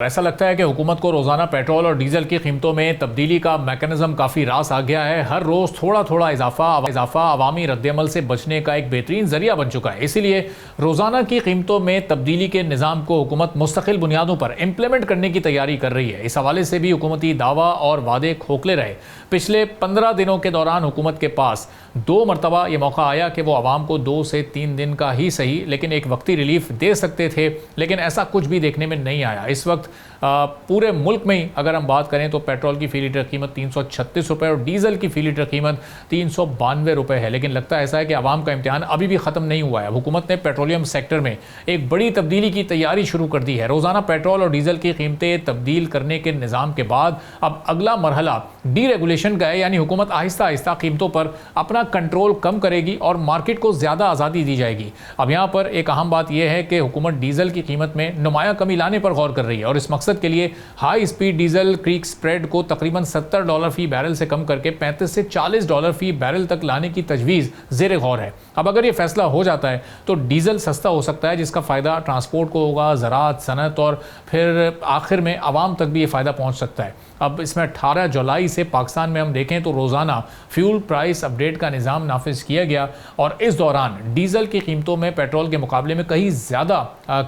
ऐसा लगता है कि हुकूमत को रोज़ाना पेट्रोल और डीजल की कीमतों में तब्दीली का मैकेनिज्म काफ़ी रास आ गया है। हर रोज़ थोड़ा थोड़ा इजाफा अवामी रद्दअमल से बचने का एक बेहतरीन जरिया बन चुका है। इसीलिए रोज़ाना की कीमतों में तब्दीली के निज़ाम को हुकूमत मुस्तकिल बुनियादों पर इम्प्लीमेंट करने की तैयारी कर रही है। इस हवाले से भी हुकूमती दावा और वादे खोखले रहे। पिछले 15 दिनों के दौरान हुकूमत के पास 2 मरतबा ये मौका आया कि वो आवाम को 2 से 3 दिन का ही सही लेकिन एक वक्ती रिलीफ दे सकते थे, लेकिन ऐसा कुछ भी देखने में नहीं आया। इस वक्त पूरे मुल्क में ही अगर हम बात करें तो पेट्रोल की फ़ी लीटर कीमत 336 रुपये और डीजल की फ़ी लीटर कीमत 392 रुपये है। लेकिन लगता ऐसा है कि आवाम का इम्तिहान अभी भी ख़त्म नहीं हुआ है। हुकूमत ने पेट्रोलियम सेक्टर में एक बड़ी तब्दीली की तैयारी शुरू कर दी है। रोज़ाना पेट्रोल और डीजल की कीमतें तब्दील करने के निज़ाम के बाद अब अगला मरहला डीरेगुलेशन का है, यानी हुकूमत आहिस्ता आहिस्ता कीमतों पर अपना कंट्रोल कम करेगी और मार्केट को ज़्यादा आज़ादी दी जाएगी। अब यहाँ पर एक अहम बात यह है कि हुकूमत डीजल की कीमत में नुमाया कमी लाने पर गौर कर रही है और इस मकसद के लिए high speed diesel creek spread को तकरीबन $70 फी बैरल से कम करके $35 से $40 फी बैरल तक लाने की तजवीज़ ज़ेर गौर है। अब अगर ये फैसला हो जाता है तो डीजल सस्ता हो सकता है, जिसका फ़ायदा ट्रांसपोर्ट को होगा, ज़राअत, सनत और फिर आखिर में आवाम तक भी ये फ़ायदा पहुँच सकता है। अब इसमें 18 जुलाई से पाकिस्तान में हम देखें तो रोज़ाना फ्यूल प्राइस अपडेट का निज़ाम नाफिज किया गया और इस दौरान डीजल की कीमतों में पेट्रोल के मुकाबले में कहीं ज़्यादा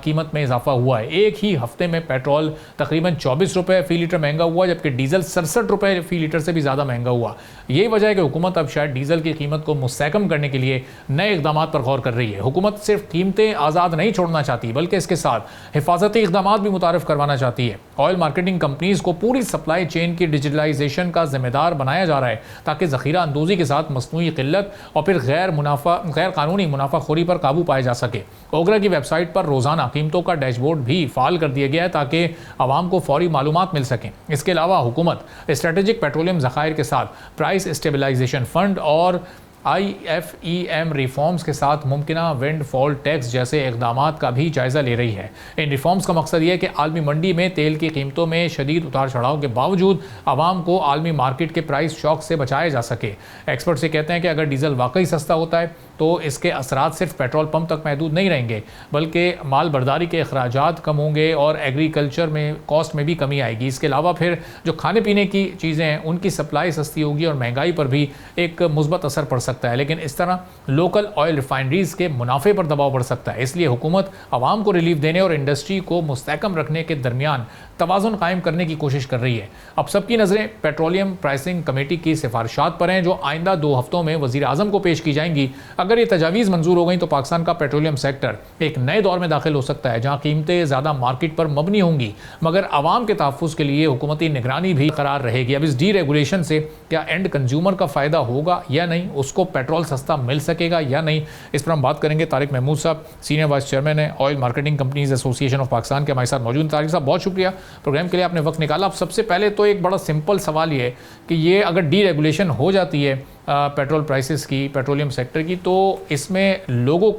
कीमत में इजाफा हुआ है। एक ही हफ्ते में पेट्रोल तकरीबन 24 रुपये फ़ी लीटर महंगा हुआ, जबकि डीजल 67 रुपये फ़ी लीटर से भी ज़्यादा महंगा हुआ। यही वजह है कि हुकूमत अब शायद डीजल की कीमत को मुस्तहकम करने के लिए नए इक़दाम पर गौर कर रही है। हुकूमत सिर्फ कीमतें आज़ाद नहीं छोड़ना चाहती, बल्कि इसके साथ हिफाजती इक़दाम भी मुतारफ़ करवाना चाहती है। ऑयल मार्केटिंग कंपनीज़ को पूरी सप्लाई चेन की डिजिटलाइजेशन का जिम्मेदार बनाया जा रहा है, ताकि ज़ख़ीरा अंदोज़ी के साथ मसनूई क़िल्लत और फिर गैर कानूनी मुनाफाखोरी पर काबू पाया जा सके। ओगरा की वेबसाइट पर रोज़ाना कीमतों का डैशबोर्ड भी फ़ाल कर दिया गया है ताकि आवाम को फौरी मालूमात मिल सकें। इसके अलावा हुकूमत स्ट्रेटेजिक पेट्रोलियम ज़खायर के साथ प्राइस स्टेबलाइजेशन फ़ंड और IFEM रिफॉर्म्स के साथ मुमकिना विंड फॉल टैक्स जैसे इक़दामात का भी जायज़ा ले रही है। इन रिफॉर्म्स का मकसद ये है कि आलमी मंडी में तेल की कीमतों में शदीद उतार चढ़ाव के बावजूद आवाम को आलमी मार्केट के प्राइस शॉक से बचाया जा सके। एक्सपर्ट्स ये कहते हैं कि अगर डीजल वाकई सस्ता होता है तो इसके असरात सिर्फ पेट्रोल पंप तक महदूद नहीं रहेंगे, बल्कि माल बर्दारी के अखराजात कम होंगे और एग्रीकल्चर में कॉस्ट में भी कमी आएगी। इसके अलावा फिर जो खाने पीने की चीज़ें हैं उनकी सप्लाई सस्ती होगी और महंगाई पर भी एक मुस्बत असर पड़ सकता है। लेकिन इस तरह लोकल ऑयल रिफाइनरीज के मुनाफे पर दबाव बढ़ सकता है। इसलिए हुकूमत आवाम को रिलीफ देने और इंडस्ट्री को मुस्तहकम रखने के दरमियान तवाज़ुन कायम करने की कोशिश कर रही है। अब सबकी नज़रें पेट्रोलियम प्राइसिंग कमेटी की सिफारिशात पर हैं, जो आइंदा 2 हफ्तों में वज़ीर आज़म को पेश की जाएंगी। अगर ये तजावीज़ मंजूर हो गई तो पाकिस्तान का पेट्रोलियम सेक्टर एक नए दौर में दाखिल हो सकता है, जहाँ कीमतें ज़्यादा मार्केट पर मबनी होंगी, मगर आवाम के तहफ़्फ़ुज़ के लिए हुकूमती निगरानी भी करार रहेगी। अब इस डी रेगुलेशन से क्या एंड कंज्यूमर का फ़ायदा होगा या नहीं, उसको पेट्रोल सस्ता मिल सकेगा या नहीं, इस पर हम बात करेंगे। तारिक महमूद साहब सीनियर वाइस चेयरमैन है oil marketing companies association of Pakistan के हमारे साथ मौजूद हैं। तारिक साहब, बहुत शुक्रिया प्रोग्राम के लिए आपने वक्त निकाला। अब सबसे पहले तो एक बड़ा सिंपल सवाल ये है कि ये अगर डी रेगुलेशन हो जाती है पेट्रोल प्राइसेस की, पेट्रोलियम सेक्टर की, तो इसमें लोगों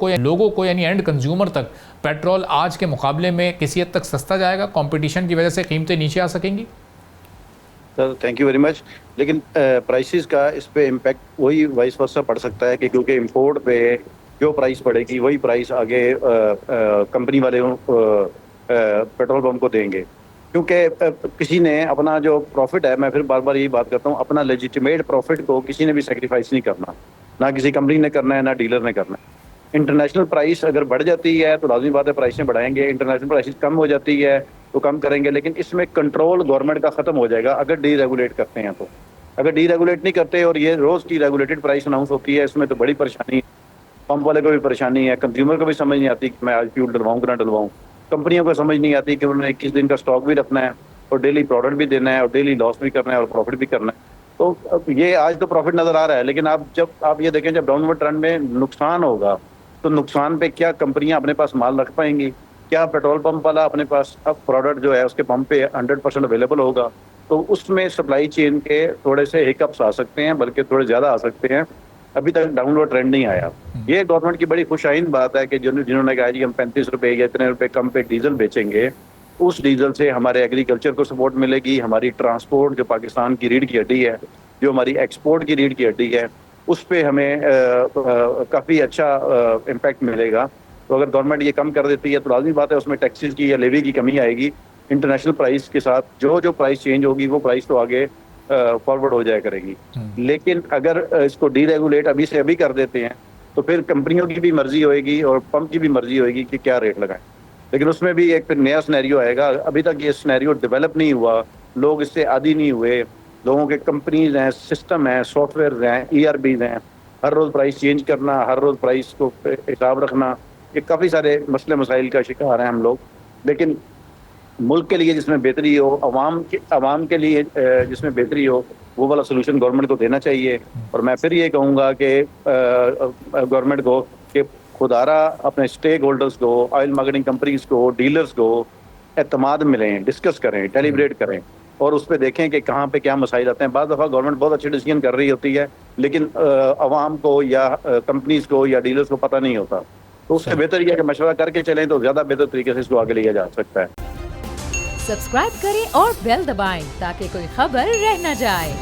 को यानी एंड कंज्यूमर तक पेट्रोल आज के मुकाबले में किसी हद तक सस्ता जाएगा, कंपटीशन की वजह से कीमतें नीचे आ सकेंगी? Sir thank you very much. लेकिन प्राइसेस का इस पे इम्पैक्ट वही वाइस वर्सा पड़ सकता है कि क्योंकि इंपोर्ट पे जो प्राइस पड़ेगी वही प्राइस आगे कंपनी वाले पेट्रोल पंप को देंगे, क्योंकि किसी ने अपना जो प्रॉफिट है, मैं फिर बार बार यही बात करता हूँ, अपना लेजिटिमेट प्रॉफिट को किसी ने भी सेक्रीफाइस नहीं करना, ना किसी कंपनी ने करना है ना डीलर ने करना है। इंटरनेशनल प्राइस अगर बढ़ जाती है तो लाजमी बात है प्राइसें बढ़ाएंगे, इंटरनेशनल प्राइस कम हो जाती है तो कम करेंगे, लेकिन इसमें कंट्रोल गवर्नमेंट का खत्म हो जाएगा अगर डी रेगुलेट करते हैं। तो अगर डी रेगुलेट नहीं करते और ये रोज़ डी रेगुलेटेड प्राइस अनाउंस होती है, इसमें तो बड़ी परेशानी है, पंप वाले को भी परेशानी है, कंज्यूमर को भी समझ नहीं आती कि मैं आज फ्यूल डलवाऊँ कि ना डलवाऊँ, कंपनियों को समझ नहीं आती कि उन्होंने 21 दिन का स्टॉक भी रखना है और डेली प्रोडक्ट भी देना है और डेली लॉस भी करना है और प्रॉफिट भी करना है। तो ये आज तो प्रॉफिट नज़र आ रहा है, लेकिन जब आप ये देखें जब डाउनवर्ड ट्रेंड में नुकसान होगा तो नुकसान पे क्या कंपनियां अपने पास माल रख पाएंगी? क्या पेट्रोल पंप वाला अपने पास अब प्रोडक्ट जो है उसके पंप पे 100% अवेलेबल होगा? तो उसमें सप्लाई चेन के थोड़े से हिकअप्स आ सकते हैं, बल्कि थोड़े ज़्यादा आ सकते हैं। अभी तक डाउनवर्ड ट्रेंड नहीं आया। ये गवर्नमेंट की बड़ी खुशाइन बात है कि जिन्होंने कहा जी हम 35 रुपये या इतने रुपये कम पे डीजल बेचेंगे, उस डीजल से हमारे एग्रीकल्चर को सपोर्ट मिलेगी, हमारी ट्रांसपोर्ट जो पाकिस्तान की रीढ़ की हड्डी है, जो हमारी एक्सपोर्ट की रीढ़ की हड्डी है, उस पर हमें काफ़ी अच्छा इम्पैक्ट मिलेगा। तो अगर गवर्नमेंट ये कम कर देती है तो लाजमी बात है उसमें टैक्सेस की या लेवी की कमी आएगी, इंटरनेशनल प्राइस के साथ जो जो प्राइस चेंज होगी वो प्राइस तो आगे फॉरवर्ड हो जाया करेगी। लेकिन अगर इसको डीरेगुलेट अभी से अभी कर देते हैं तो फिर कंपनियों की भी मर्जी होएगी और पंप की भी मर्जी होएगी कि क्या रेट लगाएं। लेकिन उसमें भी एक फिर नया सिनेरियो आएगा। अभी तक ये सिनेरियो डेवलप नहीं हुआ, लोग इससे आदी नहीं हुए, लोगों के कंपनीज हैं, सिस्टम है, सॉफ्टवेयर हैं, ERPs हैं, हर रोज प्राइस चेंज करना, हर रोज प्राइस को हिसाब रखना, ये काफ़ी सारे मसले मसाइल का शिकार हैं हम लोग। लेकिन मुल्क के लिए जिसमें बेहतरी हो, अवाम के लिए जिसमें बेहतरी हो, वो वाला सोल्यूशन गवर्नमेंट को देना चाहिए। और मैं फिर ये कहूँगा कि गवर्नमेंट को कि खुदारा अपने स्टेक होल्डर्स को, ऑयल मार्केटिंग कंपनीज को, डीलर्स को एतमाद मिलें, डिस्कस करें, डेलिब्रेट करें और उस पर देखें कि कहाँ पे क्या मसाइल आते हैं। बाद दफ़ा गवर्नमेंट बहुत अच्छे डिसीजन कर रही होती है लेकिन अवाम को या कंपनीज को या डीलर्स को पता नहीं होता। तो उससे बेहतर यह है कि मशवरा करके चलें तो ज़्यादा बेहतर तरीके से इसको आगे लिया जा सकता है। सब्सक्राइब करें और बेल दबाएं ताकि कोई खबर रह न जाए।